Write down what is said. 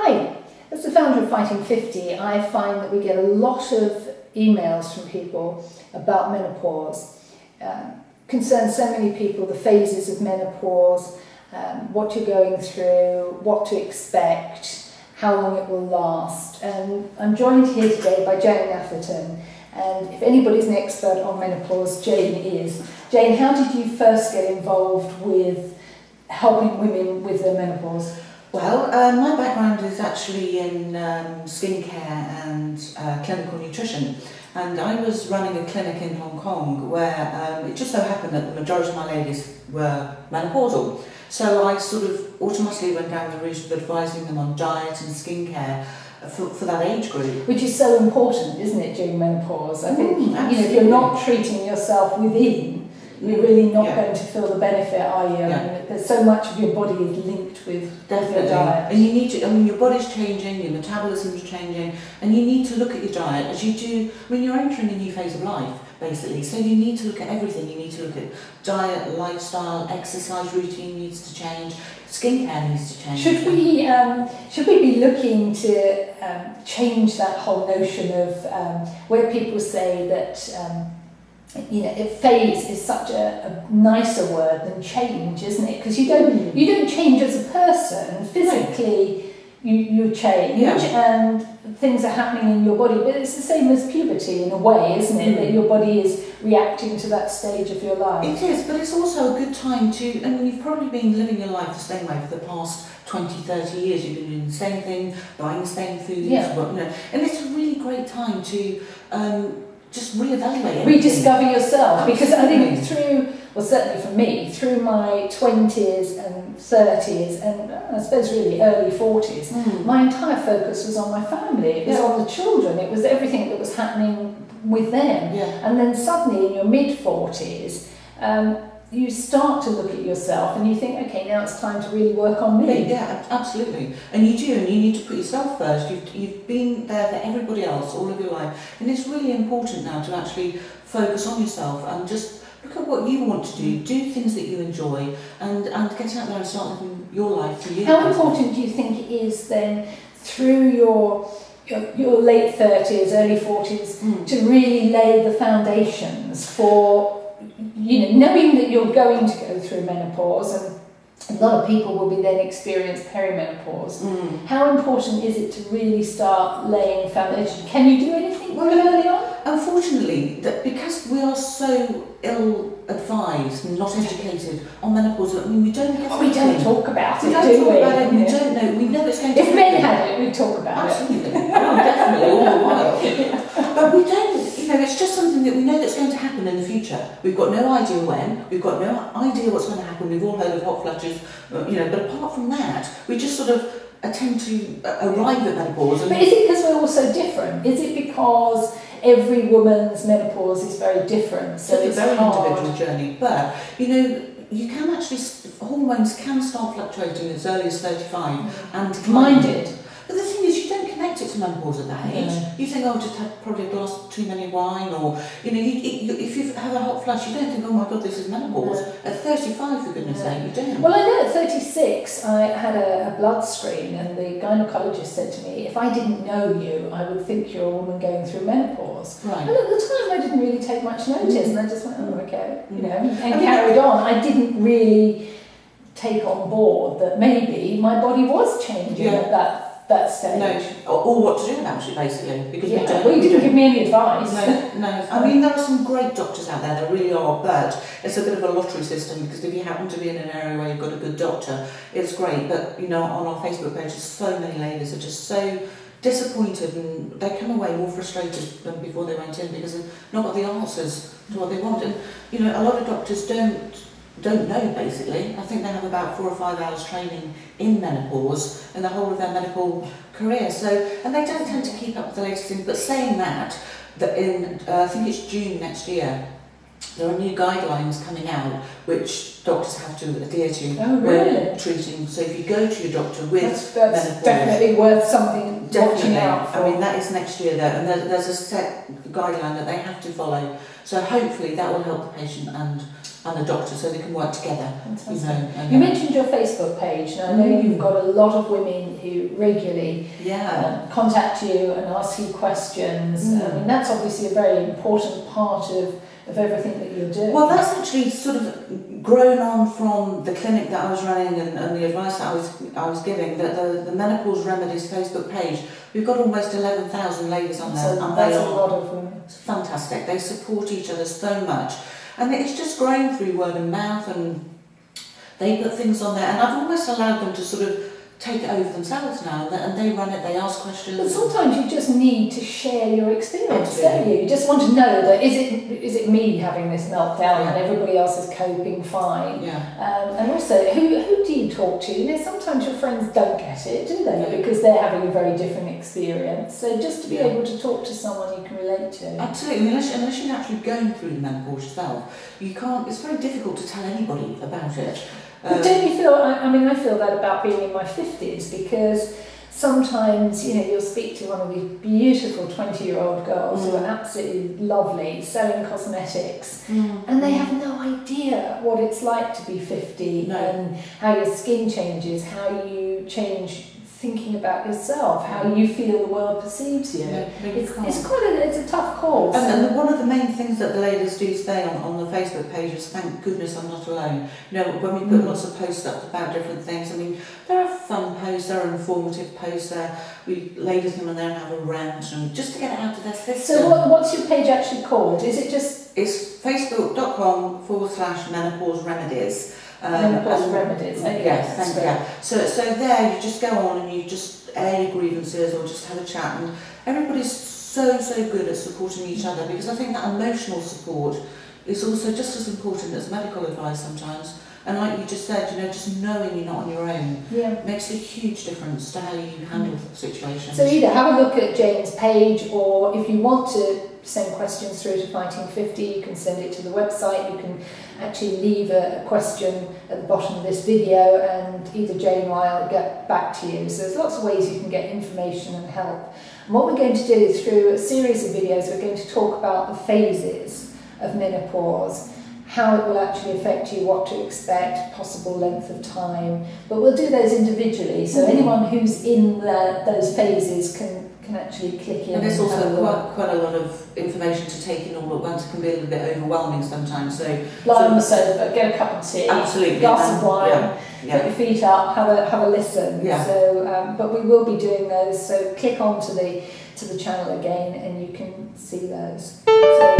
Hi, as the founder of Fighting 50, I find that we get a lot of emails from people about menopause. Concerns so many people, the phases of menopause, what you're going through, what to expect, how long it will last. And I'm joined here today by Jane Atherton. And if anybody's an expert on menopause, Jane is. Jane, how did you first get involved with helping women with their menopause? Well, my background is actually in skincare and clinical nutrition, and I was running a clinic in Hong Kong where it just so happened that the majority of my ladies were menopausal. So I sort of automatically went down the route of advising them on diet and skincare for that age group. Which is so important, isn't it, during menopause? I think if you're not treating yourself within, you're really not going to feel the benefit, are you? Yeah. I mean, there's so much of your body is linked with your diet. And you need to, your body's changing, your metabolism's changing, and you need to look at your diet as you do when you're entering a new phase of life, basically. So you need to look at everything. You need to look at diet, lifestyle, exercise routine needs to change, skincare needs to change. Should we be looking to change that whole notion of where people say that phase is such a nicer word than change, isn't it? Because you don't change as a person physically. You change, and things are happening in your body, but it's the same as puberty in a way, isn't it? That your body is reacting to that stage of your life. It is, but it's also a good time to, you've probably been living your life the same way for the past 20, 30 years. You've been doing the same thing, buying the same foods, and it's a really great time to just reevaluate, rediscover yourself, because I think certainly for me, through my 20s and 30s and I suppose really early 40s, my entire focus was on my family. It was on the children. It was everything that was happening with them. And then suddenly in your mid 40s, you start to look at yourself and you think, okay, now it's time to really work on me. Yeah, absolutely. And you do, and you need to put yourself first. You've been there for everybody else all of your life. And it's really important now to actually focus on yourself and just look at what you want to do things that you enjoy, and get out there and start living your life for you. How important do you think it is then, through your late 30s, early 40s, to really lay the foundations for knowing that you're going to go through menopause, and a lot of people will be then experience peri-menopause. How important is it to really start laying foundation? Can you do anything early on? Unfortunately, because we are so ill-advised and not educated on menopause, we don't get we don't talk about it, we don't know. We know it's going to happen. If men had it, we'd talk about it. Absolutely. Definitely, all the while. But we don't, it's just something that we know that's going to happen in the future. We've got no idea when, we've got no idea what's going to happen. We've all heard of hot flushes, but apart from that, we just sort of attempt to arrive at menopause. But is it because we're all so different? Is it because every woman's menopause is very different? So it's a very hard. individual journey. But, you can actually, hormones can start fluctuating as early as 35 and Mine did. But the thing is, you don't connect it to menopause at that age. You think, just had probably a glass too many wine, or if you have a hot flush, you don't think, oh my God, this is menopause. At 35, for goodness sake, you don't. Well, I know at 36, I had a blood screen, and the gynaecologist said to me, if I didn't know you, I would think you're a woman going through menopause. Right. And at the time, I didn't really take much notice, and I just went, oh, okay, and carried on. I didn't really take on board that maybe my body was changing at that stage. No, or what to do about it, basically, because you didn't give me any advice. No. There are some great doctors out there, there really are, but it's a bit of a lottery system, because if you happen to be in an area where you've got a good doctor, it's great. But on our Facebook page, so many ladies are just so disappointed, and they come away more frustrated than before they went in, because they've not got the answers to what they want. And a lot of doctors don't know, basically. I think they have about 4 or 5 hours training in menopause in the whole of their medical career. And they don't tend to keep up with the latest things. But saying that in, I think it's June next year, there are new guidelines coming out which doctors have to adhere to when treating. So if you go to your doctor with menopause, definitely worth something watching out for. That is next year, and there's a set guideline that they have to follow. So hopefully that will help the patient and and the doctor, so they can work together. You mentioned your Facebook page, and I know you've got a lot of women who regularly contact you and ask you questions. I mean, that's obviously a very important part of everything that you're doing. Well, that's actually sort of grown on from the clinic that I was running and the advice that I was giving. The Menopause Remedies Facebook page, we've got almost 11,000 ladies on there. So that's a lot of women. It's fantastic. They support each other so much. And it's just grown through word of mouth, and they put things on there. And I've almost allowed them to sort of take it over themselves now, and they run it, they ask questions. But sometimes you just need to share your experience, don't you? You just want to know that is it me having this meltdown and everybody else is coping fine. And also, who do you talk to? You know, sometimes your friends don't get it, do they? Because they're having a very different experience. So just to be able to talk to someone you can relate to. Absolutely, unless you're actually going through the menopause yourself, you can't. It's very difficult to tell anybody about it. But don't you feel, I feel that about being in my 50s, because sometimes, you know, you'll speak to one of these beautiful 20-year-old girls who are absolutely lovely, selling cosmetics, and they have no idea what it's like to be 50 and how your skin changes, how you change thinking about yourself, how you feel the world perceives you. It's a tough call. And one of the main things that the ladies do say on the Facebook page is, thank goodness I'm not alone. You know, when we put lots of posts up about different things, I mean, there are fun posts, there are informative posts there. Ladies come in there and have a rant, and just to get it out of their system. So what's your page actually called? Is it just... It's facebook.com/menopause remedies. Menopause remedies. So there you just go on and you just air your grievances or just have a chat, and everybody's so good at supporting each other, because I think that emotional support is also just as important as medical advice sometimes. And like you just said, you know, just knowing you're not on your own makes a huge difference to how you handle situations. So either have a look at Jane's page, or if you want to send questions through to Fighting 50, you can send it to the website. You can actually leave a question at the bottom of this video, and either Jane or I will get back to you. So there's lots of ways you can get information and help. And what we're going to do through a series of videos, we're going to talk about the phases of menopause, how it will actually affect you, what to expect, possible length of time. But we'll do those individually, so anyone who's in those phases can actually click in. And there's also quite a lot of information to take in all at once. It can be a little bit overwhelming sometimes. So lie on the sofa, get a cup of tea, glass of wine, put your feet up, have a listen. So, but we will be doing those. So click on to the channel again, and you can see those. So,